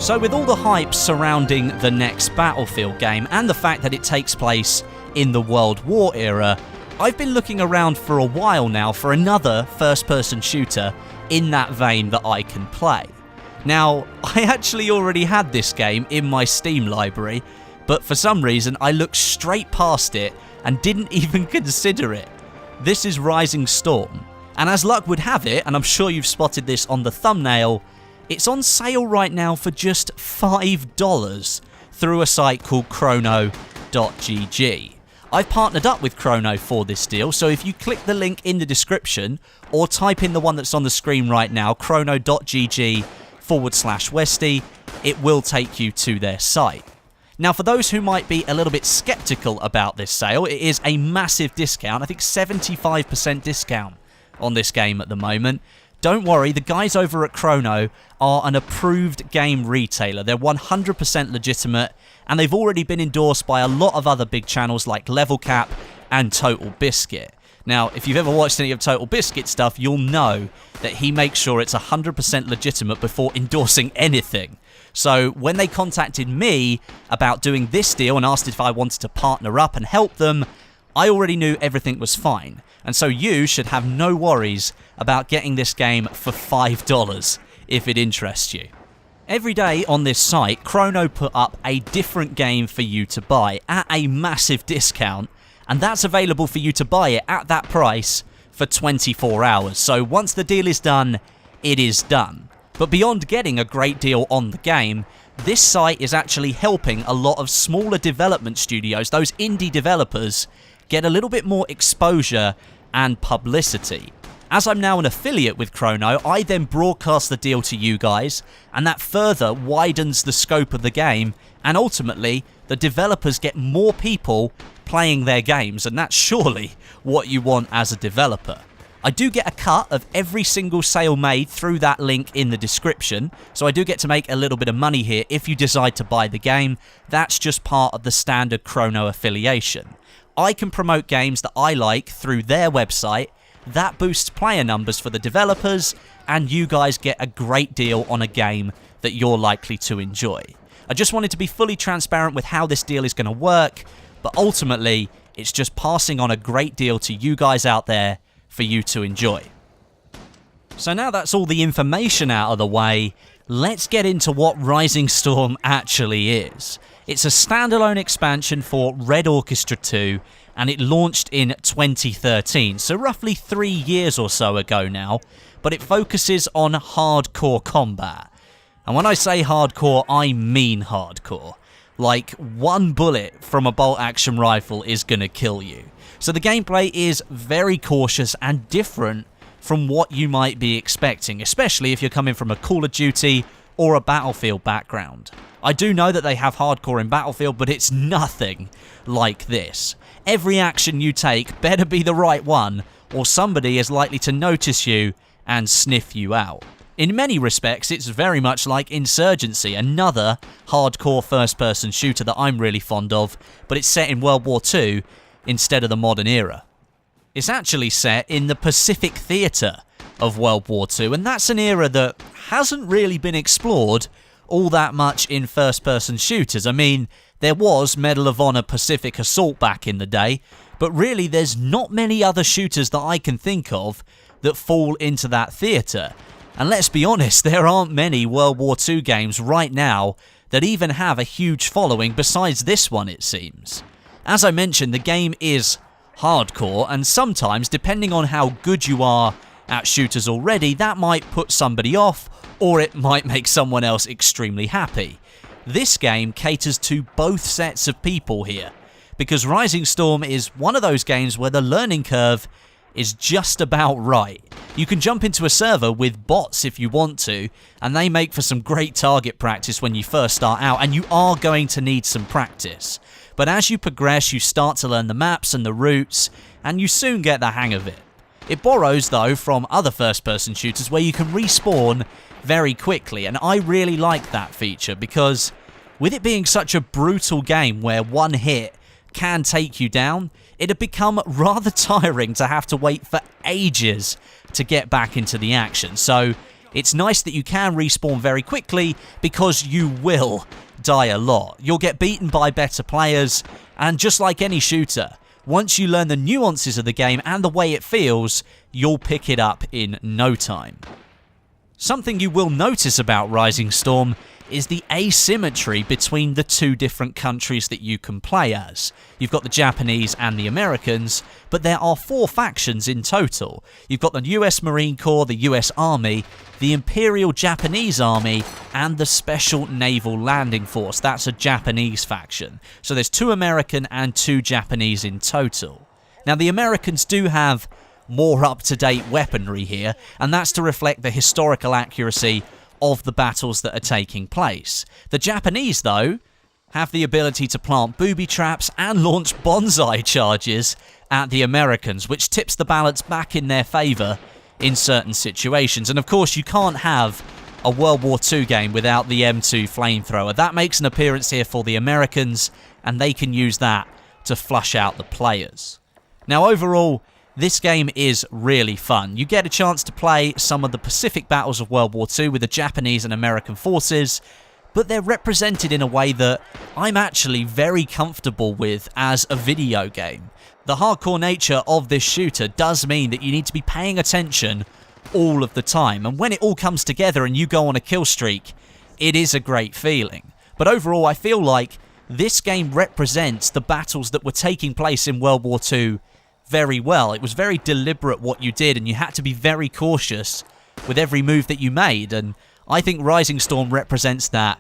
So with all the hype surrounding the next Battlefield game and the fact that it takes place in the World War era, I've been looking around for a while now for another first-person shooter in that vein that I can play. Now, I actually already had this game in my Steam library, but for some reason I looked straight past it and didn't even consider it. This is Rising Storm, and as luck would have it, and I'm sure you've spotted this on the thumbnail, it's on sale right now for just $5 through a site called Chrono.gg. I've partnered up with Chrono for this deal, so if you click the link in the description or type in the one that's on the screen right now, chrono.gg/Westie, it will take you to their site. Now, for those who might be a little bit skeptical about this sale, it is a massive discount. I think 75% discount on this game at the moment. Don't worry, the guys over at Chrono are an approved game retailer. They're 100% legitimate, and they've already been endorsed by a lot of other big channels like Level Cap and Total Biscuit. Now, if you've ever watched any of Total Biscuit stuff, you'll know that he makes sure it's 100% legitimate before endorsing anything. So when they contacted me about doing this deal and asked if I wanted to partner up and help them, I already knew everything was fine. And so you should have no worries about getting this game for $5 if it interests you. Every day on this site, Chrono put up a different game for you to buy at a massive discount, and that's available for you to buy it at that price for 24 hours. So once the deal is done, it is done. But beyond getting a great deal on the game, this site is actually helping a lot of smaller development studios, those indie developers, get a little bit more exposure and publicity. As I'm now an affiliate with Chrono, I then broadcast the deal to you guys, and that further widens the scope of the game, and ultimately, the developers get more people playing their games, and that's surely what you want as a developer. I do get a cut of every single sale made through that link in the description, so I do get to make a little bit of money here if you decide to buy the game. That's just part of the standard Chrono affiliation. I can promote games that I like through their website. That boosts player numbers for the developers, and you guys get a great deal on a game that you're likely to enjoy. I just wanted to be fully transparent with how this deal is going to work, but ultimately, it's just passing on a great deal to you guys out there for you to enjoy. So now that's all the information out of the way, let's get into what Rising Storm actually is. It's a standalone expansion for Red Orchestra 2, and it launched in 2013, so roughly 3 years or so ago now, but it focuses on hardcore combat. And when I say hardcore, I mean hardcore. Like, one bullet from a bolt-action rifle is gonna kill you. So the gameplay is very cautious and different from what you might be expecting, especially if you're coming from a Call of Duty or a Battlefield background. I do know that they have hardcore in Battlefield, but it's nothing like this. Every action you take better be the right one, or somebody is likely to notice you and sniff you out. In many respects, it's very much like Insurgency, another hardcore first-person shooter that I'm really fond of, but it's set in World War II instead of the modern era. It's actually set in the Pacific Theatre of World War II, and that's an era that hasn't really been explored all that much in first-person shooters. I mean, there was Medal of Honor Pacific Assault back in the day, but really there's not many other shooters that I can think of that fall into that theatre. And let's be honest, there aren't many World War II games right now that even have a huge following besides this one, it seems. As I mentioned, the game is hardcore, and sometimes, depending on how good you are at shooters already, that might put somebody off, or it might make someone else extremely happy. This game caters to both sets of people here, because Rising Storm is one of those games where the learning curve is just about right. You can jump into a server with bots if you want to, and they make for some great target practice when you first start out, and you are going to need some practice. But as you progress, you start to learn the maps and the routes, and you soon get the hang of it. It borrows, though, from other first-person shooters where you can respawn very quickly, and I really like that feature because with it being such a brutal game where one hit can take you down, it had become rather tiring to have to wait for ages to get back into the action. So It's nice that you can respawn very quickly because you will die a lot. You'll get beaten by better players, and just like any shooter, once you learn the nuances of the game and the way it feels, you'll pick it up in no time. Something you will notice about Rising Storm is the asymmetry between the two different countries that you can play as. You've got the Japanese and the Americans, but there are 4 factions in total. You've got the US Marine Corps, the US Army, the Imperial Japanese Army, and the Special Naval Landing Force. That's a Japanese faction. So there's 2 American and 2 Japanese in total. Now the Americans do have more up-to-date weaponry here, and that's to reflect the historical accuracy of the battles that are taking place. The Japanese, though, have the ability to plant booby traps and launch bonsai charges at the Americans, which tips the balance back in their favour in certain situations. And of course, you can't have a World War II game without the M2 flamethrower. That makes an appearance here for the Americans, and they can use that to flush out the players. Now, overall, this game is really fun. You get a chance to play some of the Pacific battles of World War II with the Japanese and American forces, but they're represented in a way that I'm actually very comfortable with as a video game. The hardcore nature of this shooter does mean that you need to be paying attention all of the time, and when it all comes together and you go on a kill streak, it is a great feeling. But overall, I feel like this game represents the battles that were taking place in World War II very well. It was very deliberate what you did, and you had to be very cautious with every move that you made, and I think Rising Storm represents that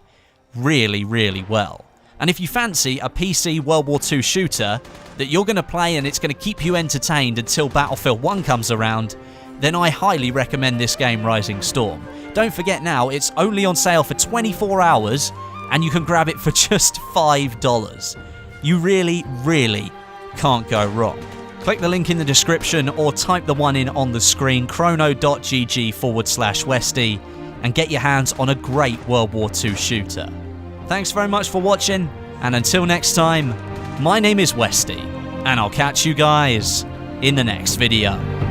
really, really well. And if you fancy a PC World War II shooter that you're going to play and it's going to keep you entertained until Battlefield 1 comes around, then I highly recommend this game, Rising Storm. Don't forget now, it's only on sale for 24 hours, and you can grab it for just $5. You really, really can't go wrong. Click the link in the description or type the one in on the screen, chrono.gg/Westie, and get your hands on a great World War II shooter. Thanks very much for watching, and until next time, my name is Westie, and I'll catch you guys in the next video.